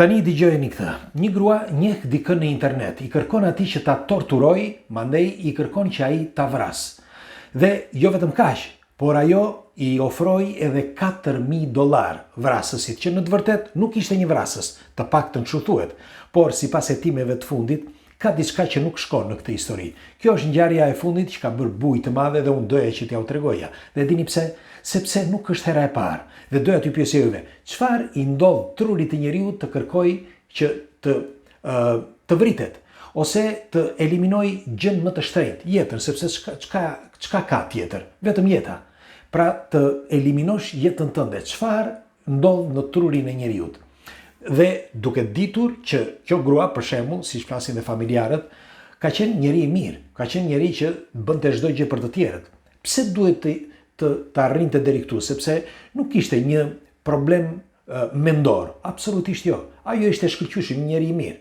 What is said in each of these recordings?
Tani dëgjojeni këtë. Një grua njeh dikën në internet, i kërkon atij që ta torturoj, mandej i kërkon që ai ta vras. Dhe jo vetëm kaq, por ajo i ofroi edhe $4.000 vrasësit, që në të vërtet nuk ishte një vrasës, të paktën kështu thuhet, por sipas hetimeve të fundit, ka diçka që nuk shkon në këtë histori. Kjo është ngjarja e fundit që ka bërë bujë të madhe dhe unë doja që t'ja u tregoja. Dhe dini pse? Sepse nuk është hera e parë. Dhe doja t'ju pyesë juve, çfarë i ndodh trurit të njeriu të kërkojë që të vritet ose të eliminoj gjën më të shtrenjtë, jetën, sepse çka ka tjetër? Vetëm jeta. Pra të eliminosh jetën tënde. Çfarë ndodh në trurin e njeriu? Dhe duke ditur që kjo grua, për shembull, siç flasin dhe familjarët, ka qenë njeri i mirë, ka qenë njeri që bënte çdo gjë për të tjerët. Pse duhet të arrinte deri këtu? Sepse nuk kishte një problem mendor, absolutisht jo. Ajo ishte shkëlqyeshëm, një njeri i mirë.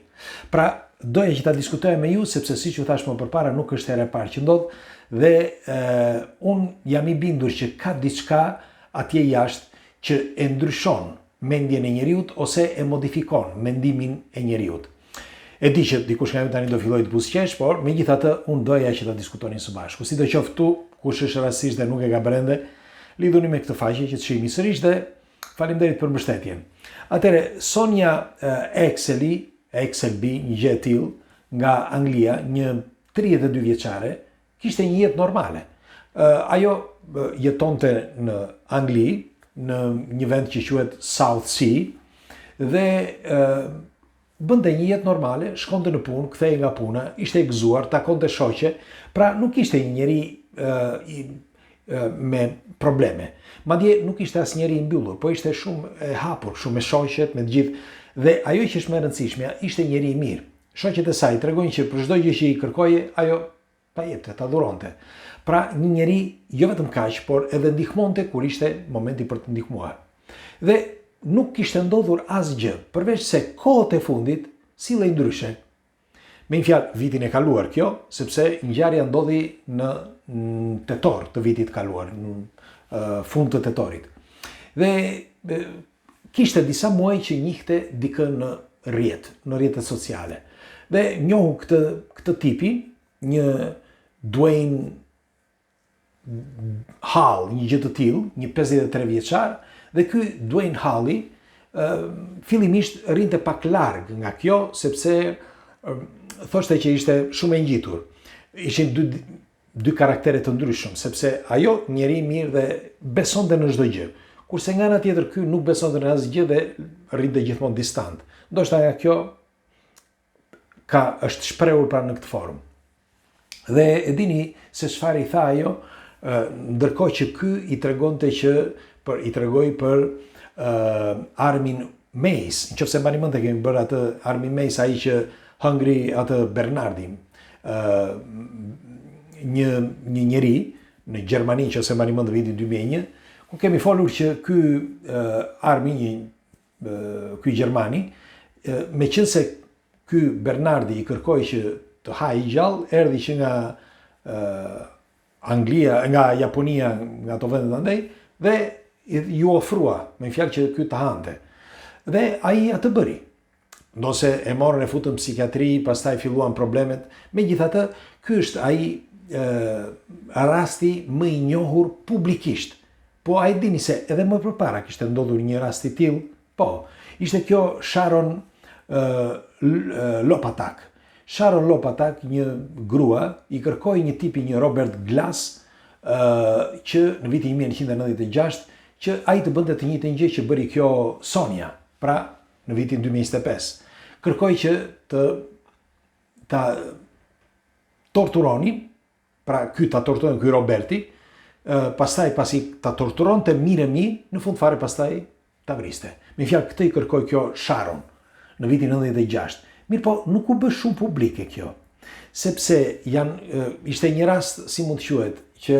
Pra, doja që ta diskutoja me ju, sepse siç ju thash më përpara, nuk është hera e parë që ndodh, dhe unë jam i bindur që ka diçka atje jashtë që e ndryshon mendjen e njeriut ose e modifikon mendimin e njeriut. E di që dikush nga ju tani do filloj të buzëqesh, por megjithatë unë doja që ta diskutonin së bashku. Sidoqoftë këtu, kush është rastësisht dhe nuk e ka brende, lidhuni me këtë faqe që të shihni sërish dhe faleminderit për mbështetjen. Atëre, Sonja Exelby, një gjë e tillë, nga Anglia, një 32 vjeçare, kishte një jetë normale. Ajo jetonte në Angli, në një vend që quhet South Sea, dhe bënte një jetë normale, shkonte në punë, kthehej nga puna, ishte e gëzuar, takonte shoqe, pra nuk ishte një njeri me probleme. Madje nuk ishte as njeri i mbyllur, po ishte shumë e hapur, shumë me shoqet, me të gjithë, dhe ajo që është më e rëndësishmja, ishte njeri i mirë. Shoqet e saj tregojnë që për çdo gjë që i kërkoje, ajo ta jepte, ta dhuronte. Pra një njeri jo vetëm kaq, por edhe ndihmonte kur ishte momenti për të ndihmuar. Dhe nuk kishte ndodhur asgjë, përveç se kohët e fundit sillej ndryshe. Me një fjalë, vitin e kaluar kjo, sepse ngjarja ndodhi në tetor të vitit kaluar, në fund të tetorit. Dhe kishte disa muaj që njihte dikën në rrjetet sociale. Dhe njohu këtë tipi, një Dwayne Hall, një gjë të tillë, një 53 vjeçar, dhe ky Dwayne Halli fillimisht rrinte pak larg nga kjo, sepse thoshte që ishte shumë e ngjitur. Ishin dy karaktere të ndryshëm, sepse ajo njeri i mirë dhe besonte në çdo gjë, kurse nga ana tjetër ky nuk besonte në asgjë dhe rrinte gjithmonë distant. Ndoshta nga kjo është shprehur pra në këtë formë. Dhe e dini se çfarë i tha ajo, ndërkohë që ky i tregoi për Armin Meiss, nëse mbani mend, kemi bërë atë Armin Meiss, ai që hëngri atë Bernardin, një njeri në Gjermani, nëse mbani mend, vitin 2001, ku kemi folur që ky Armin, ky Gjermani, meqense ky Bernardi i kërkoi që të hajë gjallë, erdhi që nga Anglia, nga Japonia, nga ato vende të andej, dhe ju ofrua, me fjalë që ky të hante. Dhe ai atë bëri. Ndose e morën e futën në psikiatri, pastaj filluan problemet. Megjithatë, ky është ai rasti më i njohur publikisht. Po ai dini se edhe më përpara kishte ndodhur një rast i tillë. Po, ishte kjo Sharon Lopatak. Sharon Lopatak, një grua, i kërkoi një tipi, një Robert Glass, që në vitin 1996, që ai të bënte të njëjtën gjë që bëri kjo Sonja, pra në vitin 2025. Kërkoi që ta torturonin, pra ky ta torturon ky Roberti, pastaj pasi ta torturonte mirë, në fund fare pastaj ta vriste. Me fjalë, këtë i kërkoi kjo Sharon në vitin 96. Mirë po, nuk u bë shumë publike kjo, sepse ishte një rast, si mund të quhet, që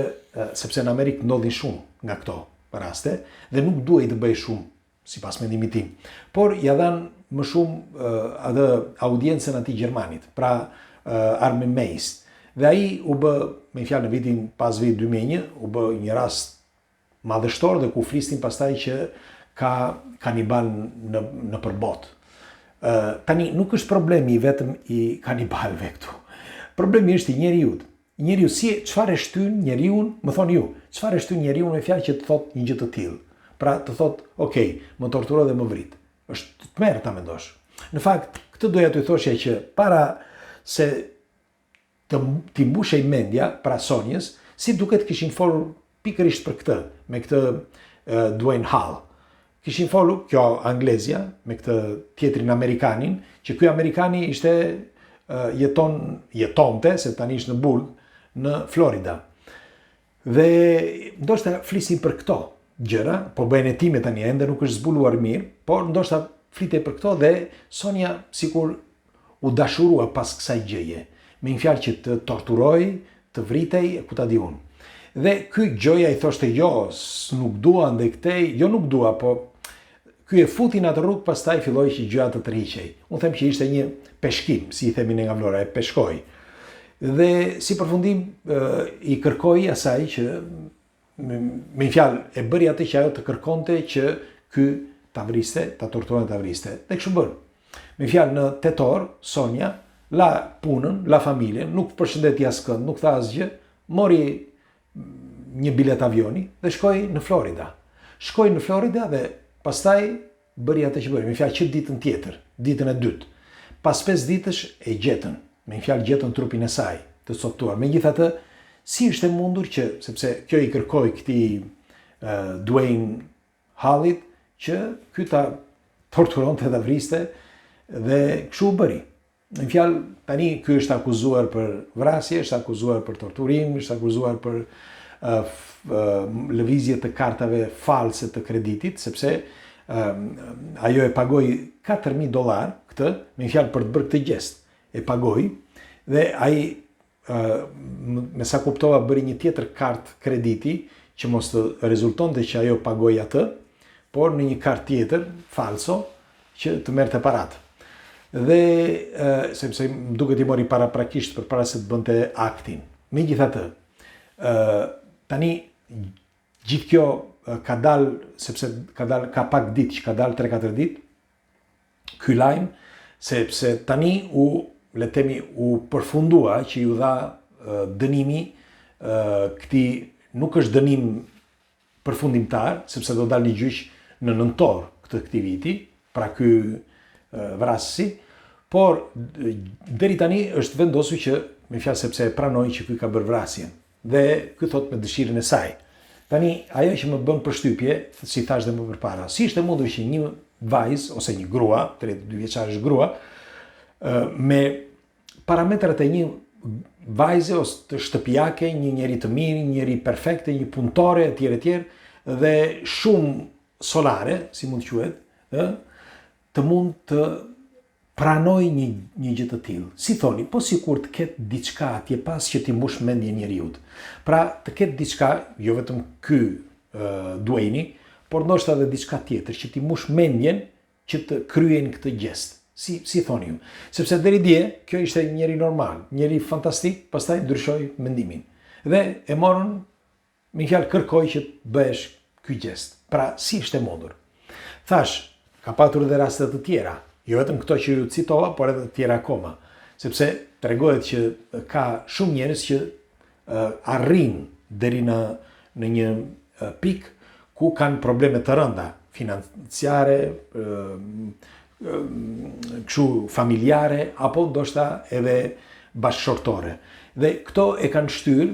sepse në Amerikë ndodhin shumë nga këto raste, dhe nuk duhej të bëj shumë, sipas mendimit tim, por ja dhanë më shumë atë audiencën atij Gjermanit, pra Armin Meiss. Dhe ai u bë, me fjalë, në vitin pas vit 2001, u bë një rast madhështor dhe ku flisnin pastaj që ka kanibal në përbot. Tani, nuk është problemi vetëm i kanibalëve këtu. Problemi është i njeriut. Njeriu çfarë e shtyn njeriun, më thoni ju, çfarë e shtyn njeriun me fjalë që të thot një gjë të tillë. Pra të thot, "Okej, më torturo dhe më vrit." Është të merr ta mendosh. Në fakt, këtë doja t'ju thoshja që para se t'i mbushej mendja pra Sonjës, si duket kishin folur pikërisht për këtë, me këtë Dwayne Hall. Kishin folur kjo anglezja me këtë tjetrin amerikanin, që ky amerikani ishte jetonte, se tani është në Burg, në Florida. Dhe ndoshta flisin për këto gjëra, po bëjnë hetime tani, ende nuk është zbuluar mirë, por ndoshta flitej për këto dhe Sonja sikur u dashurua pas kësaj gjëje. Me një fjalë që të torturoj, të vritej, ku ta di unë. Dhe ky gjoja i thoshte jo, nuk dua ndaj këtej, jo nuk dua, po ky e futi në atë rrugë, pastaj filloi që gjëja të tërhiqej. Unë them që ishte një peshkim, si i themi ne nga Vlora, e peshkoi. Dhe si përfundim i kërkoi asaj që me një fjalë e bëri atë që ajo të kërkonte që ky ta vriste, ta torturonte, ta vriste. Dhe kështu bën. Me një fjalë në tetor, Sonja la punën, la familjen, nuk përshëndeti askënd, nuk tha asgjë, mori një bilet avioni dhe shkoi në Florida. Shkoi në Florida dhe pastaj bëri atë që bëri. Me një fjalë që ditën tjetër, ditën e dytë. Pas 5 ditësh e gjetën. Me një fjalë gjetën trupin e saj të coptuar. Megjithatë, si është e mundur që, sepse kjo i kërkoi këtij Dwayne Hallit që ky ta torturonte dhe vriste dhe kështu u bëri. Në një fjalë, tani ky është akuzuar për vrasje, është akuzuar për torturim, është akuzuar për lëvizje të kartave false të kreditit, sepse ajo e pagoi $4,000 këtë, me një fjalë për të bërë këtë gjest. E pagoi dhe ai me sa kuptova bëri një tjetër kartë krediti që mos të rezultonte që ajo pagoi atë, por në një kartë tjetër falso që të merrte paratë. Dhe sepse më duket I mori paraprakisht përpara se të bënte aktin. Megjithatë, tani gjithë kjo ka dalë, sepse ka pak ditë, që ka dalë 3-4 ditë, ky lajm, sepse tani le të themi u përfundua që ju dha dënimi këtij, nuk është dënim përfundimtar, sepse do dalë një gjyq në nëntor këtij viti, pra ky vrasësi, por deri tani është vendosur që, me fjalë sepse e pranoi që ky ka bërë vrasjen dhe ky thot me dëshirën e saj. Tani ajo që më bën përshtypje, si thash dhe më përpara, si është e mundur që një vajzë ose një grua, 32 vjeçare është grua, me parametrat e një vajze ose të shtëpiake, një njeri të mirë, një njeri perfekte, një punëtore, etj. Dhe shumë solare, si mund të quhet, të mund të pranoj një gjë të tillë. Si thoni, po sikur të ketë diçka atje pas që t'i mbush mendjen njeriut. Pra të ketë diçka, jo vetëm ky Dwayne, por ndoshta edhe diçka tjetër që t'i mbush mendjen që të kryejnë këtë gjest. Si thoni ju? Sepse deri dje, kjo ishte një njeri normal, njeri fantastik, pastaj ndryshoi mendimin. Dhe e morën, me një fjalë kërkoi që të bëhesh ky gjest. Pra, si është e mundur? Thash, ka patur edhe raste të tjera, jo vetëm këto që ju citova, por edhe të tjera akoma, sepse tregohet që ka shumë njerëz që arrin deri në një pikë ku kanë probleme të rënda, financiare, kështu familjare, apo ndoshta edhe bashkëshortore. Dhe këto e kanë shtyr,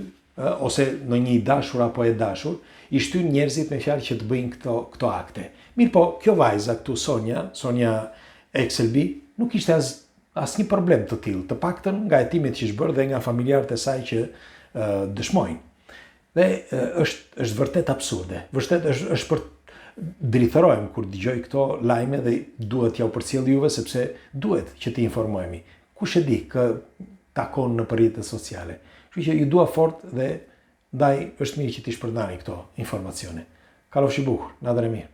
ose në një dashur apo e dashur, I shtyn njerëzit me fjalë që të bëjnë këto akte. Mirë po, kjo vajza këtu, Sonja Exelby, nuk ishte asnjë problem të tillë, të paktën nga hetimet që është bërë dhe nga familjarët e saj që dëshmojnë. Dhe është vërtet absurde. Vërtet është për drithërohem kur dëgjoj këto lajme dhe duhet t'ja u përcjell juve sepse duhet që t'i informohemi. Kush e di kë takon në rrjetet sociale. Kështu që ju dua fort dhe ndaj është mirë që t'i shpërndani këto informacione. Kalofshi bukur, natën e mirë.